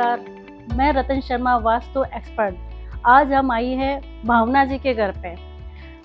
नमस्कार। मैं रतन शर्मा, वास्तु एक्सपर्ट। आज हम आई है भावना जी के घर पे।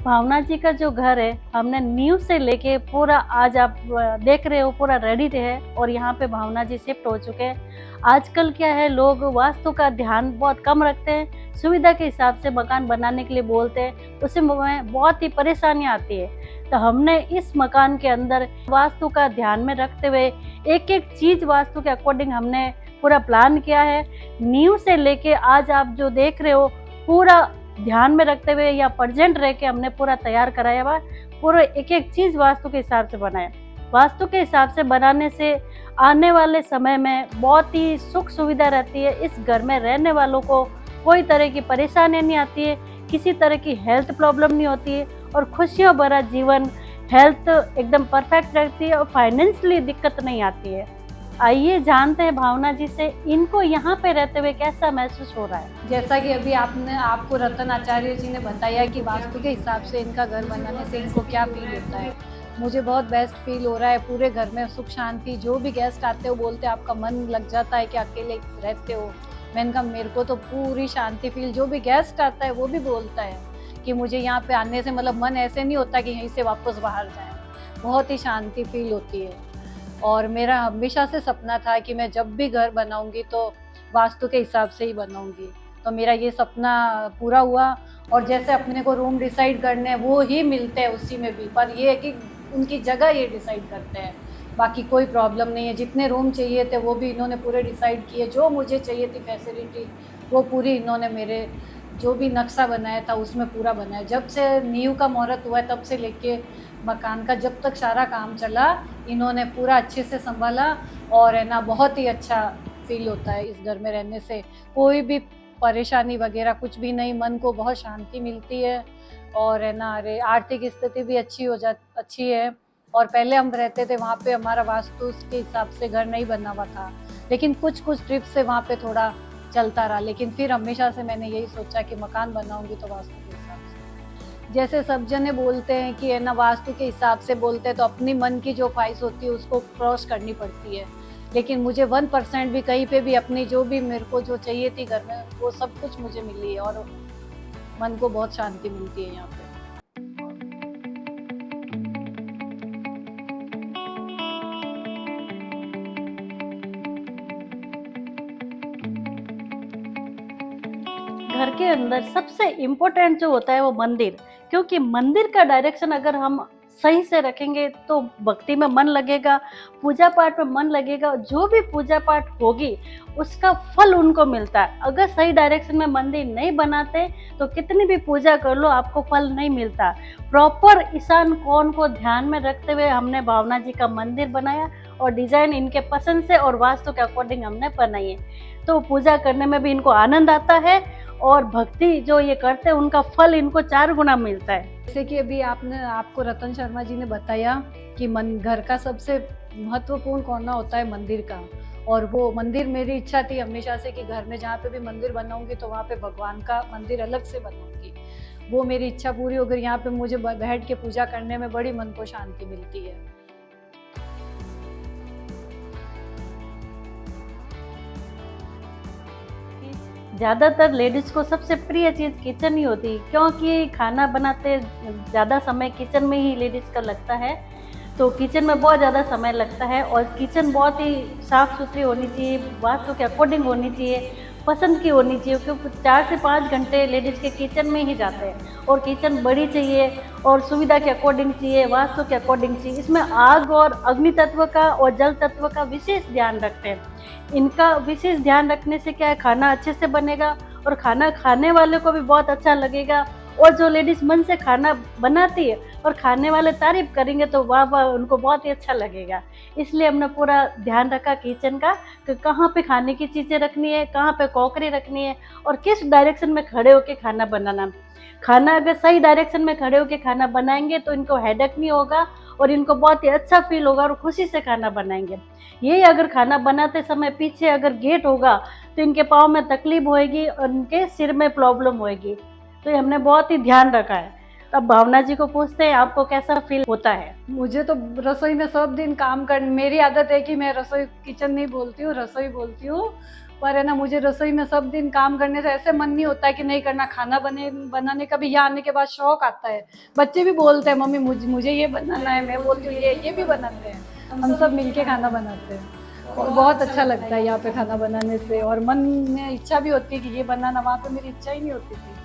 भावना जी का जो घर है, हमने नींव से लेके पूरा आज आप देख रहे हो पूरा रेडी है और यहाँ पे भावना जी शिफ्ट हो चुके हैं। आजकल क्या है, लोग वास्तु का ध्यान बहुत कम रखते हैं, सुविधा के हिसाब से मकान बनाने के लिए बोलते हैं, उसमें बहुत ही परेशानियाँ आती है। तो हमने इस मकान के अंदर वास्तु का ध्यान में रखते हुए एक एक चीज वास्तु के अकॉर्डिंग हमने पूरा प्लान किया है। नींव से लेके आज आप जो देख रहे हो पूरा ध्यान में रखते हुए या प्रेजेंट रह के हमने पूरा तैयार कराया हुआ। पूरा एक एक चीज वास्तु के हिसाब से बनाया। वास्तु के हिसाब से बनाने से आने वाले समय में बहुत ही सुख सुविधा रहती है। इस घर में रहने वालों को कोई तरह की परेशानी नहीं आती है, किसी तरह की हेल्थ प्रॉब्लम नहीं होती है और खुशियों भरा जीवन, हेल्थ एकदम परफेक्ट रहती है और फाइनेंशियली दिक्कत नहीं आती है। आइए जानते हैं भावना जी से, इनको यहाँ पे रहते हुए कैसा महसूस हो रहा है। जैसा कि अभी आपको रतन आचार्य जी ने बताया कि वास्तु के हिसाब से इनका घर बनाने से इनको क्या फील होता है। मुझे बहुत बेस्ट फील हो रहा है। पूरे घर में सुख शांति, जो भी गेस्ट आते हो बोलते हैं आपका मन लग जाता है कि अकेले रहते हो। मैंने कहा मेरे को तो पूरी शांति फील, जो भी गेस्ट आता है वो भी बोलता है कि मुझे यहाँ पे आने से मतलब मन ऐसे नहीं होता कि यहीं से वापस बाहर जाए। बहुत ही शांति फील होती है। और मेरा हमेशा से सपना था कि मैं जब भी घर बनाऊंगी तो वास्तु के हिसाब से ही बनाऊंगी। तो मेरा ये सपना पूरा हुआ। और जैसे अपने को रूम डिसाइड करने हैं वो ही मिलते हैं उसी में भी, पर ये है कि उनकी जगह ये डिसाइड करते हैं। बाकी कोई प्रॉब्लम नहीं है। जितने रूम चाहिए थे वो भी इन्होंने पूरे डिसाइड किए। जो मुझे चाहिए थी फैसिलिटी वो पूरी इन्होंने मेरे जो भी नक्शा बनाया था उसमें पूरा बनाया। जब से नींव का मुहूर्त हुआ है तब से लेके मकान का जब तक सारा काम चला इन्होंने पूरा अच्छे से संभाला। और है ना, बहुत ही अच्छा फील होता है इस घर में रहने से। कोई भी परेशानी वगैरह कुछ भी नहीं, मन को बहुत शांति मिलती है। और है ना, अरे आर्थिक स्थिति भी अच्छी है। और पहले हम रहते थे वहाँ पे, हमारा वास्तु के हिसाब से घर नहीं बना हुआ था, लेकिन कुछ ट्रिप से वहाँ पे थोड़ा चलता रहा। लेकिन फिर हमेशा से मैंने यही सोचा कि मकान बनाऊंगी तो वास्तु के हिसाब से। जैसे सब जने बोलते हैं कि है ना, वास्तु के हिसाब से बोलते हैं तो अपनी मन की जो ख्वाहिश होती है उसको क्रॉस करनी पड़ती है। लेकिन मुझे 1% भी कहीं पे भी अपनी जो भी मेरे को जो चाहिए थी घर में वो सब कुछ मुझे मिली है। और मन को बहुत शांति मिलती है यहाँ पे। घर के अंदर सबसे इम्पोर्टेंट जो होता है वो मंदिर, क्योंकि मंदिर का डायरेक्शन अगर हम सही से रखेंगे तो भक्ति में मन लगेगा, पूजा पाठ में मन लगेगा। जो भी पूजा पाठ होगी उसका फल उनको मिलता है। अगर सही डायरेक्शन में मंदिर नहीं बनाते तो कितनी भी पूजा कर लो आपको फल नहीं मिलता। प्रॉपर ईशान कोण को ध्यान में रखते हुए हमने भावना जी का मंदिर बनाया और डिजाइन इनके पसंद से और वास्तु के अकॉर्डिंग हमने बनाई है। तो पूजा करने में भी इनको आनंद आता है और भक्ति जो ये करते हैं उनका फल इनको 4 गुना मिलता है। जैसे कि अभी आपको रतन शर्मा जी ने बताया कि घर का सबसे महत्वपूर्ण कोना होता है मंदिर का। और वो मंदिर मेरी इच्छा थी हमेशा से कि घर में जहाँ पे भी मंदिर बनाऊंगी तो वहाँ पे भगवान का मंदिर अलग से बनाऊंगी। वो मेरी इच्छा पूरी हो गई। यहाँ पे मुझे बैठ के पूजा करने में बड़ी मन को शांति मिलती है। ज़्यादातर लेडीज़ को सबसे प्रिय चीज़ किचन ही होती है, क्योंकि खाना बनाते ज़्यादा समय किचन में ही लेडीज़ का लगता है। तो किचन में बहुत ज़्यादा समय लगता है और किचन बहुत ही साफ़ सुथरी होनी चाहिए, वास्तु के अकॉर्डिंग होनी चाहिए, पसंद की होनी चाहिए। क्योंकि 4 से 5 घंटे लेडीज़ के किचन में ही जाते हैं और किचन बड़ी चाहिए और सुविधा के अकॉर्डिंग चाहिए, वास्तु के अकॉर्डिंग चाहिए। इसमें आग और अग्नि तत्व का और जल तत्व का विशेष ध्यान रखते हैं। इनका विशेष ध्यान रखने से क्या है, खाना अच्छे से बनेगा और खाना खाने वाले को भी बहुत अच्छा लगेगा। और जो लेडीज़ मन से खाना बनाती है और खाने वाले तारीफ करेंगे तो वाह वाह, उनको बहुत ही अच्छा लगेगा। इसलिए हमने पूरा ध्यान रखा किचन का कि कहाँ पे खाने की चीज़ें रखनी है, कहाँ पे क्रॉकरी रखनी है और किस डायरेक्शन में खड़े होकर खाना बनाना। खाना अगर सही डायरेक्शन में खड़े होकर खाना बनाएंगे तो इनको हेडेक नहीं होगा और इनको बहुत ही अच्छा फील होगा और खुशी से खाना बनाएंगे। यही अगर खाना बनाते समय पीछे अगर गेट होगा तो इनके पाँव में तकलीफ होएगी और इनके सिर में प्रॉब्लम होएगी। तो ये हमने बहुत ही ध्यान रखा है। अब भावना जी को पूछते हैं आपको कैसा फील होता है। मुझे तो रसोई में सब दिन काम कर, मेरी आदत है कि मैं रसोई किचन नहीं बोलती हूँ, रसोई बोलती हूँ। पर है ना, मुझे रसोई में सब दिन काम करने से ऐसे मन नहीं होता है कि नहीं करना। खाना बनाने का भी यहाँ आने के बाद शौक आता है। बच्चे भी बोलते हैं मम्मी मुझे ये बनाना है, मैं बोलती हूँ ये भी बनाते हैं। हम सब मिलके खाना बनाते हैं और बहुत अच्छा लगता है यहाँ पे खाना बनाने से। और मन में इच्छा भी होती है कि ये बनाना, वहाँ पे मेरी इच्छा ही नहीं होती थी,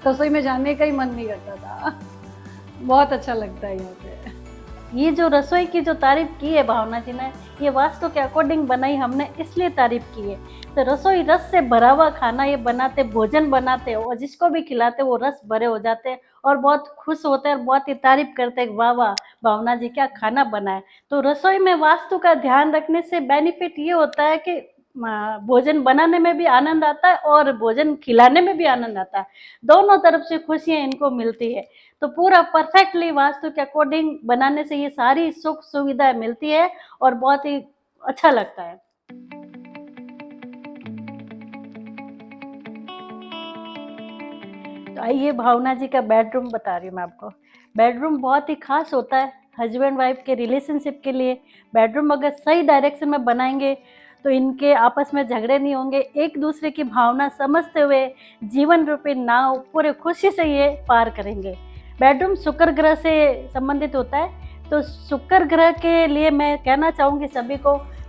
रसोई में जाने का ही मन नहीं करता था। बहुत अच्छा लगता है यहाँ पे। ये जो रसोई की जो तारीफ की है भावना जी ने, ये वास्तु के अकॉर्डिंग बनाई, हमने इसलिए तारीफ की है। तो रसोई रस से भरा हुआ खाना ये बनाते, भोजन बनाते और जिसको भी खिलाते वो रस भरे हो जाते हैं और बहुत खुश होते हैं और बहुत ही तारीफ करते हैं, वाह वाह भावना जी क्या खाना बनाए। तो रसोई में वास्तु का ध्यान रखने से बेनिफिट ये होता है कि भोजन बनाने में भी आनंद आता है और भोजन खिलाने में भी आनंद आता है, दोनों तरफ से खुशियाँ इनको मिलती है। तो पूरा परफेक्टली वास्तु के अकॉर्डिंग बनाने से ये सारी सुख सुविधाएं मिलती है और बहुत ही अच्छा लगता है। तो आइए भावना जी का बेडरूम बता रही हूँ मैं आपको। बेडरूम बहुत ही खास होता है हस्बैंड वाइफ के रिलेशनशिप के लिए। बेडरूम अगर सही डायरेक्शन में बनाएंगे तो इनके आपस में झगड़े नहीं होंगे, एक दूसरे की भावना समझते हुए जीवन रूपी नाव पूरे खुशी से ये पार करेंगे। बेडरूम शुक्र ग्रह से संबंधित होता है, तो शुक्र ग्रह के लिए मैं कहना चाहूँगी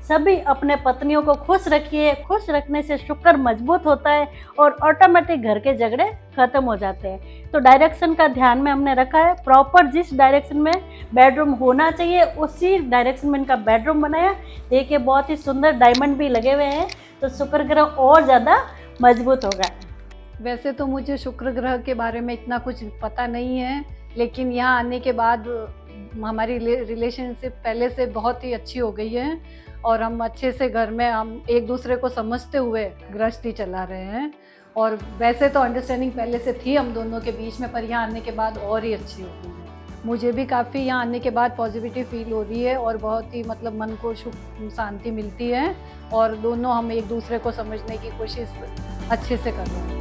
सभी अपने पत्नियों को खुश रखिए। खुश रखने से शुक्र मजबूत होता है और ऑटोमेटिक घर के झगड़े खत्म हो जाते हैं। तो डायरेक्शन का ध्यान में हमने रखा है, प्रॉपर जिस डायरेक्शन में बेडरूम होना चाहिए उसी डायरेक्शन में इनका बेडरूम बनाया। देखिए बहुत ही सुंदर डायमंड भी लगे हुए हैं, तो शुक्र ग्रह और ज़्यादा मजबूत होगा। वैसे तो मुझे शुक्र ग्रह के बारे में इतना कुछ पता नहीं है, लेकिन यहाँ आने के बाद हमारी रिलेशनशिप पहले से बहुत ही अच्छी हो गई है और हम अच्छे से घर में हम एक दूसरे को समझते हुए गृहस्थी चला रहे हैं। और वैसे तो अंडरस्टैंडिंग पहले से थी हम दोनों के बीच में, पर यहाँ आने के बाद और ही अच्छी हो गई है। मुझे भी काफ़ी यहाँ आने के बाद पॉजिटिविटी फील हो रही है और बहुत ही मतलब मन को सुख शांति मिलती है और दोनों हम एक दूसरे को समझने की कोशिश अच्छे से कर रहे हैं।